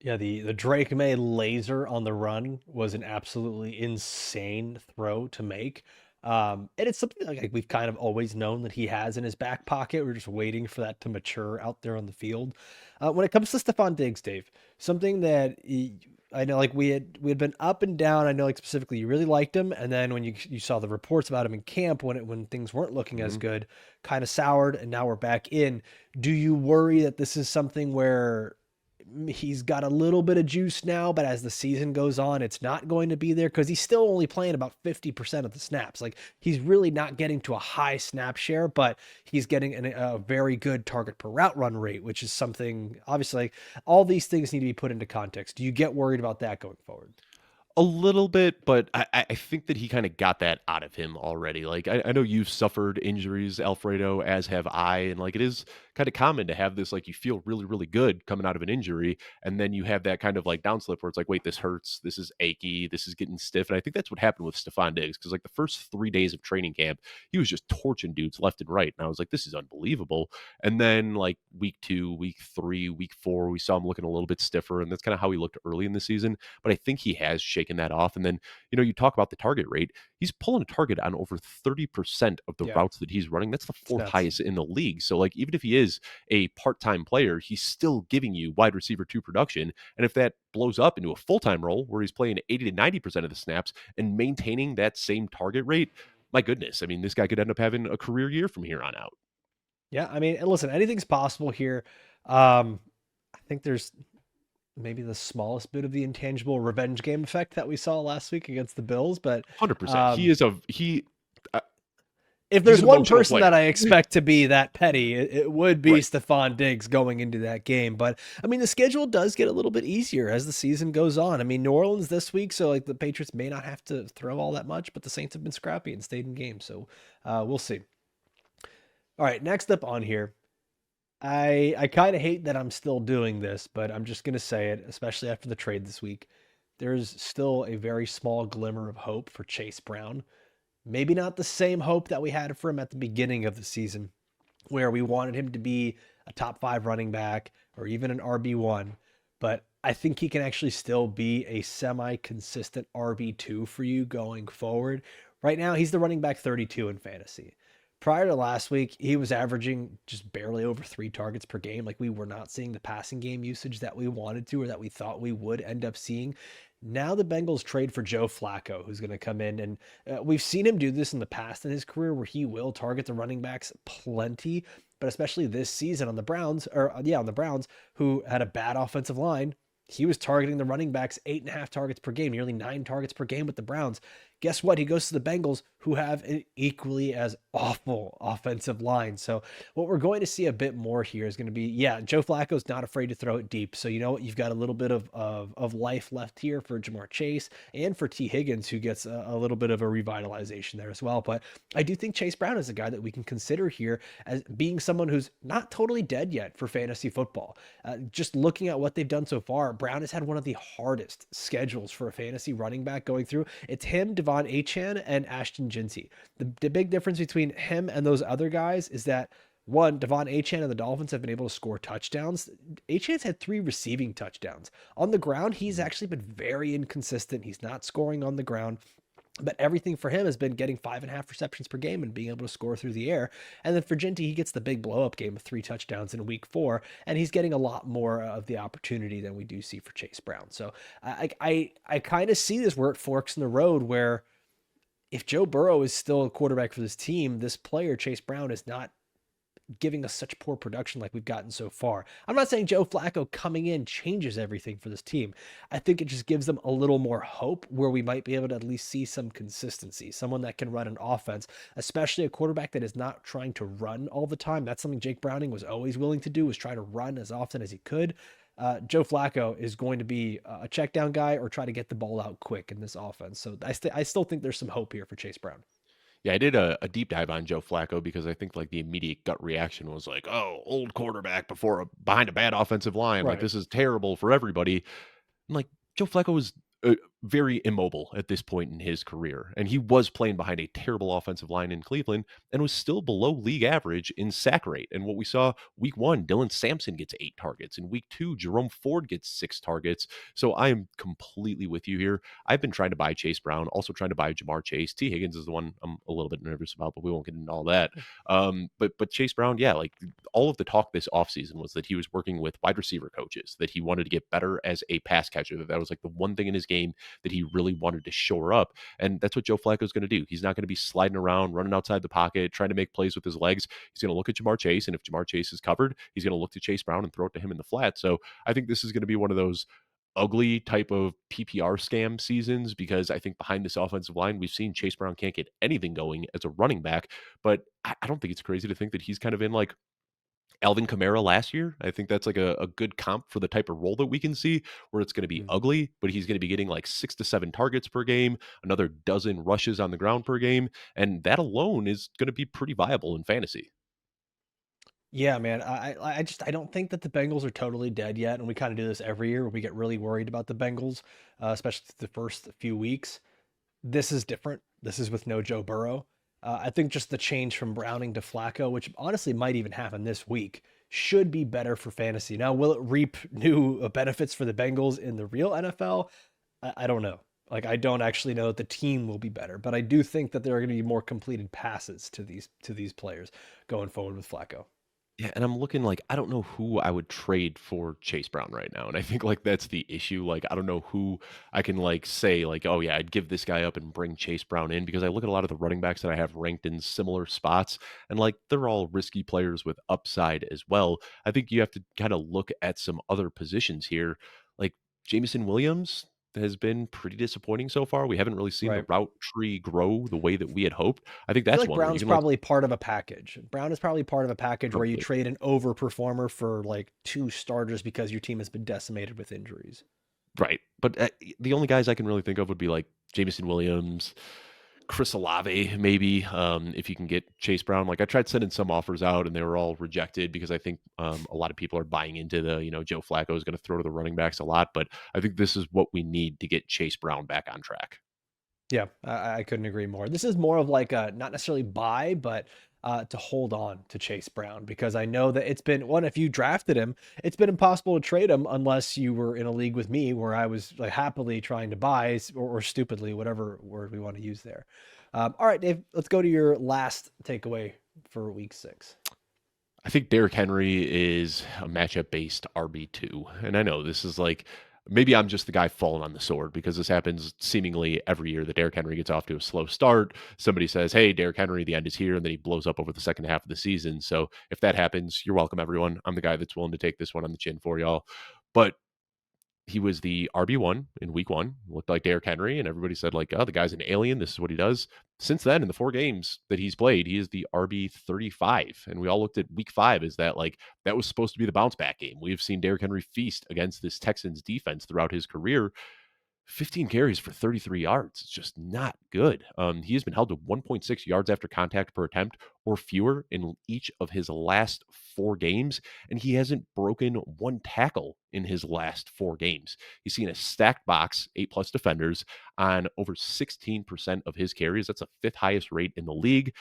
Yeah, the Drake May laser on the run was an absolutely insane throw to make. And it's something like we've kind of always known that he has in his back pocket. We're just waiting for that to mature out there on the field. When it comes to Stefon Diggs, Dave, something that I know, like we had been up and down. I know, like specifically, you really liked him, and then when you saw the reports about him in camp when things weren't looking as Mhm. good, kind of soured, and now we're back in. Do you worry that this is something where He's got a little bit of juice now, but as the season goes on, it's not going to be there because he's still only playing about 50% of the snaps. Like he's really not getting to a high snap share, but he's getting a very good target per route run rate, which is something obviously like, all these things need to be put into context. Do you get worried about that going forward? A little bit, but I think that he kind of got that out of him already. Like I know you've suffered injuries, Alfredo, as have I, and like it is kind of common to have this like you feel really, really good coming out of an injury, and then you have that kind of like downslip where it's like, wait, this hurts, this is achy, this is getting stiff. And I think that's what happened with Stefon Diggs, because like the first 3 days of training camp, he was just torching dudes left and right. And I was like, this is unbelievable. And then like week 2, week 3, week 4, we saw him looking a little bit stiffer, and that's kind of how he looked early in the season. But I think he has shaken that off. And then, you talk about the target rate. He's pulling a target on over 30% of the Yeah, routes that he's running. That's the it's fourth nuts. highest in the league. So, like, even if he is a part-time player, he's still giving you wide receiver 2 production. And if that blows up into a full-time role where he's playing 80 to 90% of the snaps and maintaining that same target rate, my goodness, I mean, this guy could end up having a career year from here on out. Yeah, I mean, and listen, anything's possible here. I think there's maybe the smallest bit of the intangible revenge game effect that we saw last week against the Bills, but 100%. um, Uh, if he's there's an one emotional person that player. I expect to be that petty, it would be Right. Stefon Diggs going into that game. But I mean, the schedule does get a little bit easier as the season goes on. I mean, New Orleans this week, so like the Patriots may not have to throw all that much, but the Saints have been scrappy and stayed in games. So we'll see. All right, next up on here. I kind of hate that I'm still doing this, but I'm just gonna say it, especially after the trade this week. There's still a very small glimmer of hope for Chase Brown. Maybe not the same hope that we had for him at the beginning of the season, where we wanted him to be a top 5 running back or even an RB1, but I think he can actually still be a semi-consistent RB2 for you going forward. Right now, he's the running back 32 in fantasy. Prior to last week, he was averaging just barely over 3 targets per game. Like we were not seeing the passing game usage that we wanted to or that we thought we would end up seeing. Now the Bengals trade for Joe Flacco, who's going to come in, and we've seen him do this in the past in his career, where he will target the running backs plenty. But especially this season on the Browns, on the Browns, who had a bad offensive line, he was targeting the running backs 8.5 targets per game, nearly 9 targets per game with the Browns. Guess what? He goes to the Bengals, who have an equally as awful offensive line. So what we're going to see a bit more here is going to be, yeah, Joe Flacco's not afraid to throw it deep. So you know what? You've got a little bit of life left here for Jamar Chase and for T. Higgins, who gets a little bit of a revitalization there as well. But I do think Chase Brown is a guy that we can consider here as being someone who's not totally dead yet for fantasy football. Just looking at what they've done so far, Brown has had one of the hardest schedules for a fantasy running back going through. It's him, Devon Achane, and Ashton Jinty. The big difference between him and those other guys is that one, Devon Achane and the Dolphins have been able to score touchdowns. Achane's had 3 receiving touchdowns. On the ground, he's actually been very inconsistent. He's not scoring on the ground. But everything for him has been getting 5.5 receptions per game and being able to score through the air. And then for Jinty, he gets the big blow up game of 3 touchdowns in week 4, and he's getting a lot more of the opportunity than we do see for Chase Brown. So I kind of see this where it forks in the road where if Joe Burrow is still a quarterback for this team, this player, Chase Brown, is not giving us such poor production like we've gotten so far. I'm not saying Joe Flacco coming in changes everything for this team. I think it just gives them a little more hope where we might be able to at least see some consistency, someone that can run an offense, especially a quarterback that is not trying to run all the time. That's something Jake Browning was always willing to do, was try to run as often as he could. Joe Flacco is going to be a check down guy or try to get the ball out quick in this offense. So I still think there's some hope here for Chase Brown. Yeah, I did a deep dive on Joe Flacco because I think like the immediate gut reaction was like, "Oh, old quarterback behind a bad offensive line. Like Right. this is terrible for everybody." And like Joe Flacco was very immobile at this point in his career, and he was playing behind a terrible offensive line in Cleveland, and was still below league average in sack rate. And what we saw week 1, Dylan Sampson gets 8 targets. In week 2, Jerome Ford gets 6 targets. So I am completely with you here. I've been trying to buy Chase Brown, also trying to buy Jamar Chase. T. Higgins is the one I'm a little bit nervous about, but we won't get into all that. But Chase Brown, yeah, like all of the talk this offseason was that he was working with wide receiver coaches, that he wanted to get better as a pass catcher. That was like the one thing in his game that he really wanted to shore up. And that's what Joe Flacco's going to do. He's not going to be sliding around, running outside the pocket, trying to make plays with his legs. He's going to look at Jamar Chase. And if Jamar Chase is covered, he's going to look to Chase Brown and throw it to him in the flat. So I think this is going to be one of those ugly type of PPR scam seasons because I think behind this offensive line, we've seen Chase Brown can't get anything going as a running back. But I don't think it's crazy to think that he's kind of in like Alvin Kamara last year. I think that's like a good comp for the type of role that we can see where it's going to be Mhm. ugly, but he's going to be getting like 6 to 7 targets per game, another dozen rushes on the ground per game. And that alone is going to be pretty viable in fantasy. Yeah, man. I don't think that the Bengals are totally dead yet, and we kind of do this every year. Where we get really worried about the Bengals, especially the first few weeks. This is different. This is with no Joe Burrow. I think just the change from Browning to Flacco, which honestly might even happen this week, should be better for fantasy. Now, will it reap new benefits for the Bengals in the real NFL? I don't know. Like, I don't actually know that the team will be better, but I do think that there are going to be more completed passes to these players going forward with Flacco. Yeah, and I'm looking like I don't know who I would trade for Chase Brown right now. And I think like that's the issue. Like I don't know who I can like say like, oh yeah, I'd give this guy up and bring Chase Brown in because I look at a lot of the running backs that I have ranked in similar spots and like they're all risky players with upside as well. I think you have to kind of look at some other positions here. Like Jamison Williams has been pretty disappointing so far. We haven't really seen the Right. route tree grow the way that we had hoped. I think I feel that's like one where Brown's even like probably part of a package. Brown is probably part of a package where you probably trade an overperformer for like two starters because your team has been decimated with injuries. right. But the only guys I can really think of would be like Jameson Williams, Chris Olave, maybe if you can get Chase Brown. Like I tried sending some offers out and they were all rejected because I think a lot of people are buying into the Joe Flacco is going to throw to the running backs a lot. But I think this is what we need to get Chase Brown back on track. Yeah, I couldn't agree more. This is more of like a not necessarily buy, but to hold on to Chase Brown because I know that it's been one. If you drafted him, it's been impossible to trade him unless you were in a league with me where I was like happily trying to buy or stupidly, whatever word we want to use there. All right, Dave, let's go to your last takeaway for week 6. I think Derrick Henry is a matchup based RB2. And I know this is like maybe I'm just the guy falling on the sword because this happens seemingly every year that Derrick Henry gets off to a slow start. Somebody says, hey, Derrick Henry, the end is here. And then he blows up over the second half of the season. So if that happens, you're welcome, everyone. I'm the guy that's willing to take this one on the chin for y'all. But he was the RB1 in week one, looked like Derrick Henry, and everybody said, like, oh, the guy's an alien. This is what he does. Since then, in the 4 games that he's played, he is the RB35. And we all looked at week 5 as that, like, that was supposed to be the bounce back game. We've seen Derrick Henry feast against this Texans defense throughout his career. 15 carries for 33 yards. It's just not good. He has been held to 1.6 yards after contact per attempt or fewer in each of his last 4 games, and he hasn't broken one tackle in his last 4 games. He's seen a stacked box, 8+ defenders on over 16% of his carries. That's a fifth highest rate in the league.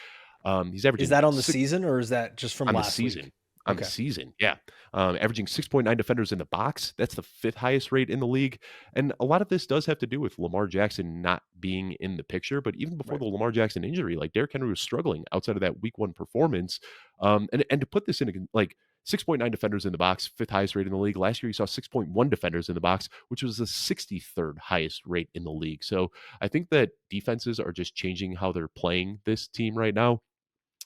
He's Is averaging that on the six season or is that just from on the last week? season. On the Okay. season, yeah. Averaging 6.9 defenders in the box. That's the fifth highest rate in the league. And a lot of this does have to do with Lamar Jackson not being in the picture. But even before Right. the Lamar Jackson injury, like Derrick Henry was struggling outside of that week 1 performance. And to put this in, like 6.9 defenders in the box, fifth highest rate in the league. Last year, you saw 6.1 defenders in the box, which was the 63rd highest rate in the league. So I think that defenses are just changing how they're playing this team right now.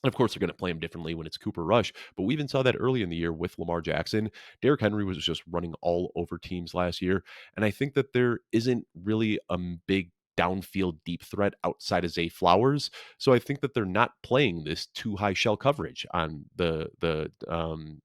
And of course, they're going to play him differently when it's Cooper Rush. But we even saw that early in the year with Lamar Jackson. Derrick Henry was just running all over teams last year. And I think that there isn't really a big downfield deep threat outside of Zay Flowers. So I think that they're not playing this too high shell coverage on the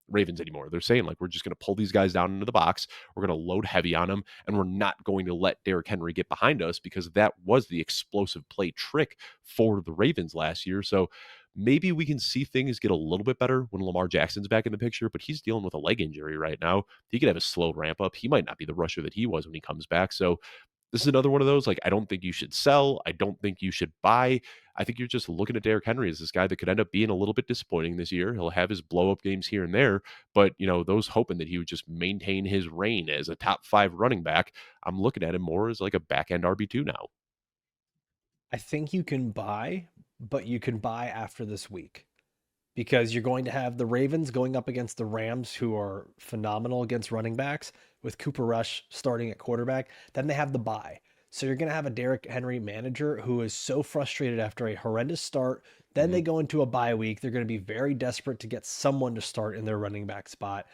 Ravens anymore. They're saying like we're just going to pull these guys down into the box. We're going to load heavy on them, and we're not going to let Derrick Henry get behind us because that was the explosive play trick for the Ravens last year. So maybe we can see things get a little bit better when Lamar Jackson's back in the picture, but he's dealing with a leg injury right now. He could have a slow ramp up. He might not be the rusher that he was when he comes back. So this is another one of those. Like, I don't think you should sell. I don't think you should buy. I think you're just looking at Derrick Henry as this guy that could end up being a little bit disappointing this year. He'll have his blow up games here and there, but those hoping that he would just maintain his reign as a top 5 running back, I'm looking at him more as like a back end RB2 now. I think you can buy, but you can buy after this week because you're going to have the Ravens going up against the Rams, who are phenomenal against running backs, with Cooper Rush starting at quarterback. Then they have the bye. So you're going to have a Derrick Henry manager who is so frustrated after a horrendous start. Then they Mhm. go into a bye week. They're going to be very desperate to get someone to start in their running back spot.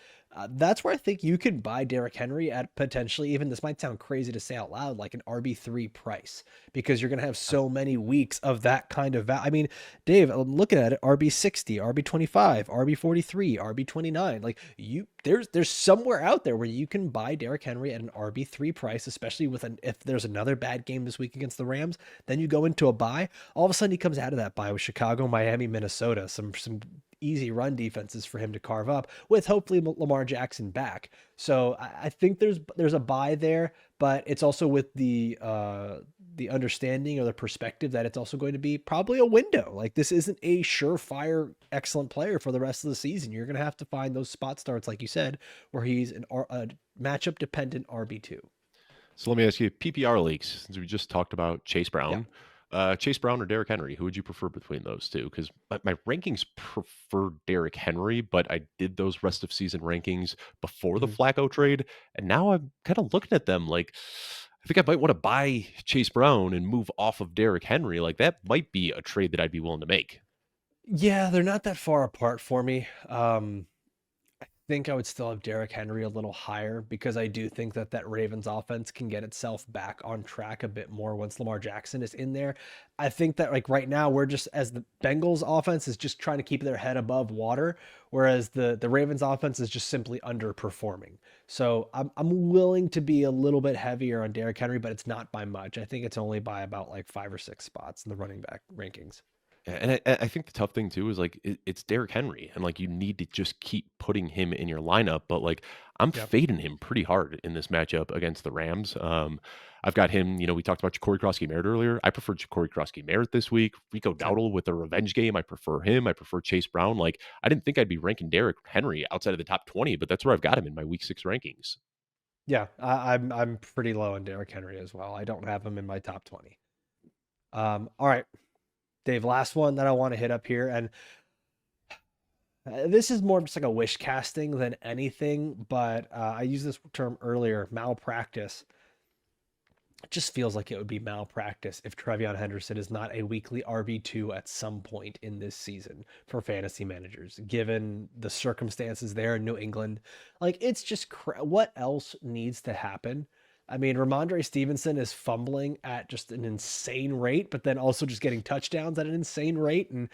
That's where I think you can buy Derrick Henry at potentially, even this might sound crazy to say out loud, like an RB3 price, because you're going to have so many weeks of that kind of value. I mean, Dave, I'm looking at it, RB60, RB25, RB43, RB29. Like there's somewhere out there where you can buy Derrick Henry at an RB3 price, especially with if there's another bad game this week against the Rams, then you go into a bye. All of a sudden he comes out of that bye with Chicago, Miami, Minnesota, some easy run defenses for him to carve up with hopefully Lamar Jackson back. So I think there's a buy there, but it's also with the understanding or the perspective that it's also going to be probably a window. Like this isn't a surefire excellent player for the rest of the season. You're going to have to find those spot starts, like you said, where he's a matchup dependent RB2. So let me ask you, PPR leagues, since we just talked about Yeah. Chase Brown or Derrick Henry, who would you prefer between those two? Because my rankings prefer Derrick Henry, but I did those rest of season rankings before the Mhm. Flacco trade, and now I'm kind of looking at them like I think I might want to buy Chase Brown and move off of Derrick Henry. Like that might be a trade that I'd be willing to make. Yeah, they're not that far apart for me. Think I would still have Derrick Henry a little higher because I do think that that Ravens offense can get itself back on track a bit more once Lamar Jackson is in there. I think that like right now we're just as the Bengals offense is just trying to keep their head above water, whereas the Ravens offense is just simply underperforming. So I'm willing to be a little bit heavier on Derrick Henry, but it's not by much. I think it's only by about like 5 or 6 spots in the running back rankings. Yeah, and I think the tough thing too is like it's Derrick Henry, and like you need to just keep putting him in your lineup. But like I'm Yep. fading him pretty hard in this matchup against the Rams. I've got him. You know, we talked about Ja'Cory Krosky-Merritt earlier. I prefer Ja'Cory Krosky-Merritt this week. Rico Same. Dowdle with the revenge game. I prefer him. I prefer Chase Brown. Like I didn't think I'd be ranking Derrick Henry outside of the top 20, but that's where I've got him in my Week 6 rankings. Yeah, I'm pretty low on Derrick Henry as well. I don't have him in my top 20. All right, Dave, last one that I want to hit up here, and this is more just like a wish casting than anything, but I used this term earlier, malpractice. It just feels like it would be malpractice if Trevon Henderson is not a weekly RB2 at some point in this season for fantasy managers, given the circumstances there in New England. Like, it's just what else needs to happen? I mean, Ramondre Stevenson is fumbling at just an insane rate, but then also just getting touchdowns at an insane rate. And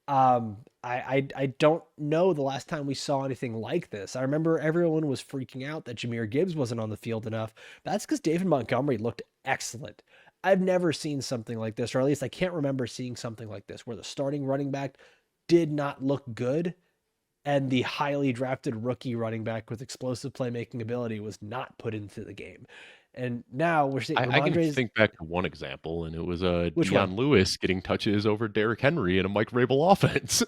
I don't know the last time we saw anything like this. I remember everyone was freaking out that Jahmyr Gibbs wasn't on the field enough. That's because David Montgomery looked excellent. I've never seen something like this, or at least I can't remember seeing something like this, where the starting running back did not look good, and the highly drafted rookie running back with explosive playmaking ability was not put into the game. And now we're seeing I can Ramondre's. think back to one example, and it was Which one? Dion Lewis getting touches over Derrick Henry in a Mike Vrabel offense.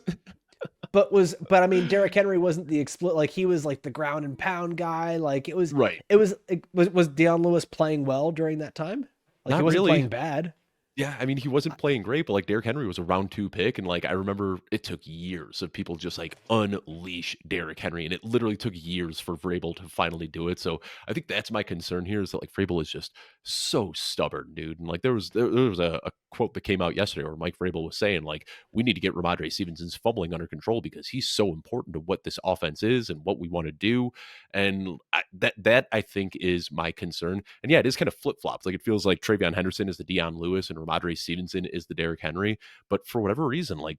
But I mean, Derrick Henry wasn't the like he was like the ground and pound guy. Like Right. was Deion Lewis playing well during that time? Like he Not wasn't really. playing bad. Yeah, I mean, he wasn't playing great, but like Derrick Henry was a round 2 pick, and like I remember it took years of people just like unleash Derrick Henry, and it literally took years for Vrabel to finally do it. So I think that's my concern here is that like Vrabel is just so stubborn, dude. And like there was a quote that came out yesterday where Mike Vrabel was saying like we need to get Ramondre Stevenson's fumbling under control because he's so important to what this offense is and what we want to do. And that I think is my concern. And yeah, it is kind of flip flops. Like it feels like Trevon Henderson is the Dion Lewis and Ramondre Stevenson is the Derrick Henry. But for whatever reason, like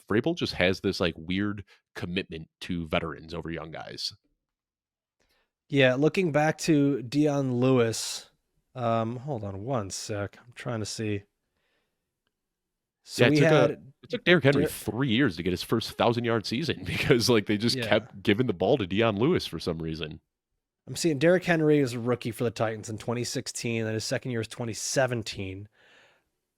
Vrabel just has this like weird commitment to veterans over young guys. Yeah, looking back to Deion Lewis. Hold on one sec. I'm trying to see. So Yeah, we had it took Derrick Henry Der- 3 years to get his first 1,000 yard season because like they just yeah. kept giving the ball to Dion Lewis for some reason. I'm seeing Derrick Henry as a rookie for the Titans in 2016, and his second year is 2017.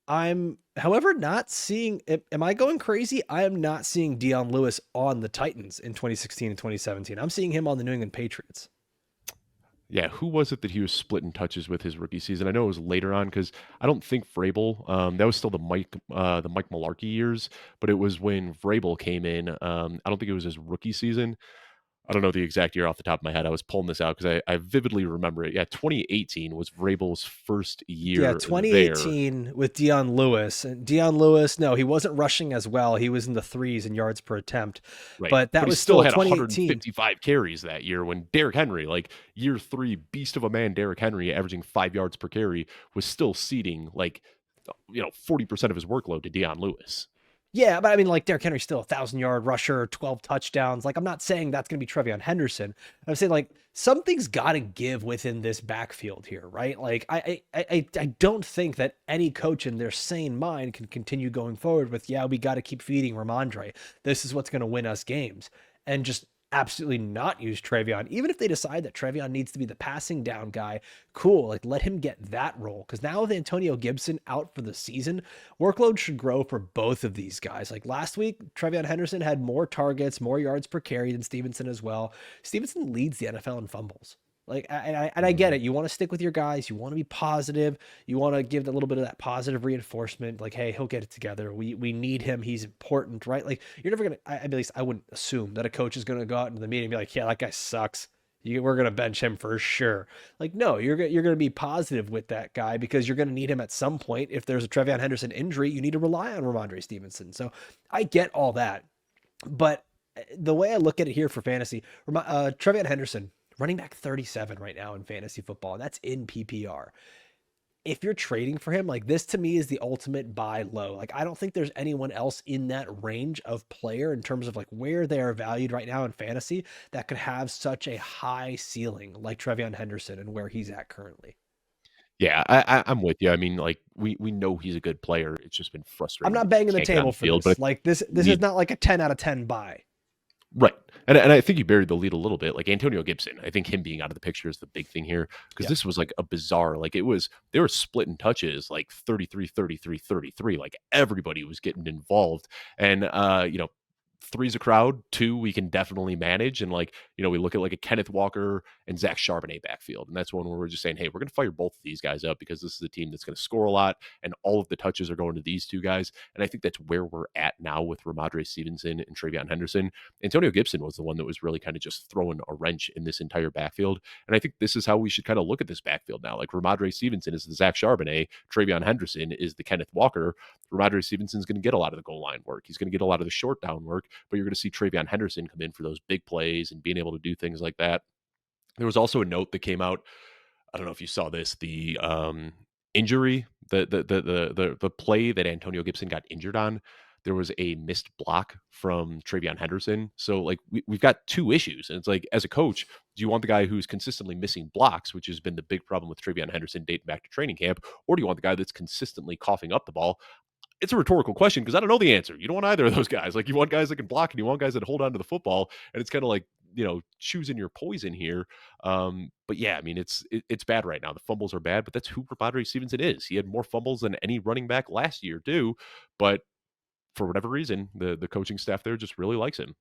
I'm, however, not seeing. Am I going crazy? I am not seeing Deion Lewis on the Titans in 2016 and 2017. I'm seeing him on the New England Patriots. Yeah, who was it that he was splitting touches with his rookie season? I know it was later on because I don't think Vrabel. That was still the Mike Mularkey years, but it was when Vrabel came in. I don't think it was his rookie season. I don't know the exact year off the top of my head. I was pulling this out because I vividly remember it. Yeah, 2018 was Vrabel's first Yeah, year there. 2018 with Dion Lewis. And Dion Lewis, no, he wasn't rushing as well. He was in the threes in yards per attempt. Right. But that But he was still still had 2018. 155 carries that year when Derrick Henry, like year three, beast of a man, Derrick Henry, averaging 5 yards per carry, was still ceding 40% of his workload to Dion Lewis. Yeah, but I mean, like Derrick Henry's still 1,000-yard rusher, 12 touchdowns. Like, I'm not saying that's going to be Trevon Henderson. I'm saying like something's got to give within this backfield here, right? Like, I don't think that any coach in their sane mind can continue going forward with, yeah, we got to keep feeding Ramondre. This is what's going to win us games, and just absolutely not use Trevon. Even if they decide that Trevon needs to be the passing down guy, cool. Like, let him get that role. Because now with Antonio Gibson out for the season, workload should grow for both of these guys. Like last week, Trevon Henderson had more targets, more yards per carry than Stevenson as well. Stevenson leads the NFL in fumbles. Like, and I get Mhm. it. You want to stick with your guys. You want to be positive. You want to give a little bit of that positive reinforcement. Like, hey, he'll get it together. We need him. He's important, right? Like, you're never gonna. At least I wouldn't assume that a coach is gonna go out into the meeting and be like, yeah, that guy sucks. We're gonna bench him for sure. Like, no, you're gonna be positive with that guy because you're gonna need him at some point. If there's a Trevon Henderson injury, you need to rely on Ramondre Stevenson. So I get all that, but the way I look at it here for fantasy, Trevon Henderson, running back 37 right now in fantasy football, and that's in PPR. If you're trading for him, like this to me is the ultimate buy low. Like I don't think there's anyone else in that range of player in terms of like where they are valued right now in fantasy that could have such a high ceiling like Trevon Henderson and where he's at currently. Yeah, I'm with you. I mean, like we know he's a good player. It's just been I'm frustrating not that he banging the can't get on table the for field. this. But Like this is we not like a 10 out of 10 buy. right, and I think you buried the lead a little bit. Like Antonio Gibson, I think him being out of the picture is the big thing here because Yep. this was like a bizarre. Like it was they were splitting touches like 33, 33, 33. Like everybody was getting involved, and three's a crowd. Two, we can definitely manage. And we look at like a Kenneth Walker and Zach Charbonnet backfield. And that's one where we're just saying, hey, we're going to fire both of these guys up because this is a team that's going to score a lot. And all of the touches are going to these two guys. And I think that's where we're at now with Ramondre Stevenson and Trevon Henderson. Antonio Gibson was the one that was really kind of just throwing a wrench in this entire backfield. And I think this is how we should kind of look at this backfield now. Like Ramondre Stevenson is the Zach Charbonnet, Trevon Henderson is the Kenneth Walker. Ramondre Stevenson's going to get a lot of the goal line work. He's going to get a lot of the short down work, but you're going to see Trevon Henderson come in for those big plays and being able to do things like that. There was also a note that came out. I don't know if you saw this. The injury, the play that Antonio Gibson got injured on. There was a missed block from Trevon Henderson. So like we've got two issues, and it's like as a coach, do you want the guy who's consistently missing blocks, which has been the big problem with Trevon Henderson dating back to training camp, or do you want the guy that's consistently coughing up the ball? It's a rhetorical question because I don't know the answer. You don't want either of those guys. Like you want guys that can block and you want guys that hold on to the football. And it's kind of like, choosing your poison here. But yeah, I mean, it's bad right now. The fumbles are bad, but that's who Ramondre Stevenson is. He had more fumbles than any running back last year too. But for whatever reason, the coaching staff there just really likes him.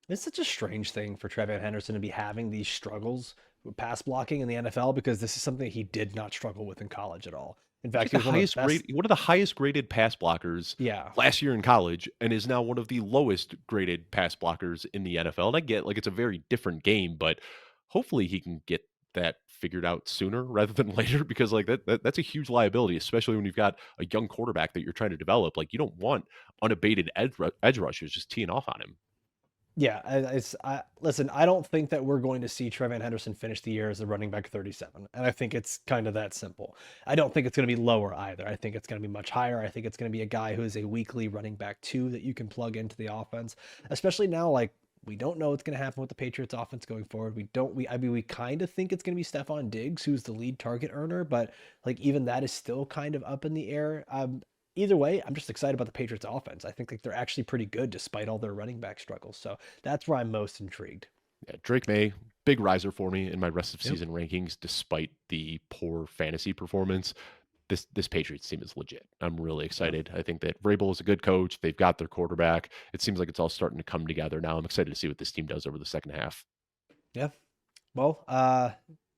It's such a strange thing for Trevon Henderson to be having these struggles with pass blocking in the NFL because this is something he did not struggle with in college at all. In He's fact, like he was one of the highest graded pass blockers yeah. last year in college and is now one of the lowest graded pass blockers in the NFL. And I get like it's a very different game, but hopefully he can get that figured out sooner rather than later because like that's a huge liability, especially when you've got a young quarterback that you're trying to develop. Like you don't want unabated edge rushers just teeing off on him. Yeah, listen. I don't think that we're going to see Trevon Henderson finish the year as a running back 37, and I think it's kind of that simple. I don't think it's going to be lower either. I think it's going to be much higher. I think it's going to be a guy who is a weekly running back two that you can plug into the offense, especially now. Like we don't know what's going to happen with the Patriots offense going forward. We don't. I mean, we kind of think it's going to be Stefon Diggs who's the lead target earner, but like even that is still kind of up in the air. Either way, I'm just excited about the Patriots offense. I think like they're actually pretty good despite all their running back struggles. So that's where I'm most intrigued. Yeah, Drake May, big riser for me in my rest of Yep. season rankings, despite the poor fantasy performance. This Patriots team is legit. I'm really Yeah. excited. I think that Vrabel is a good coach. They've got their quarterback. It seems like it's all starting to come together now. I'm excited to see what this team does over the second half. Yeah. Well,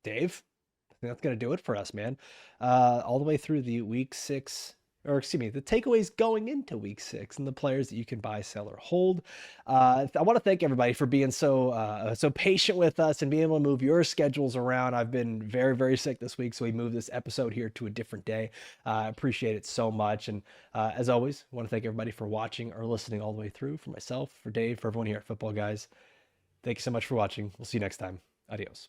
Dave, I think that's gonna do it for us, man. All the way through the week 6 or excuse me, the takeaways going into week 6 and the players that you can buy, sell, or hold. I want to thank everybody for being so patient with us and being able to move your schedules around. I've been very, very sick this week, so we moved this episode here to a different day. I appreciate it so much. And as always, I want to thank everybody for watching or listening all the way through. For myself, for Dave, for everyone here at Football Guys, thank you so much for watching. We'll see you next time. Adios.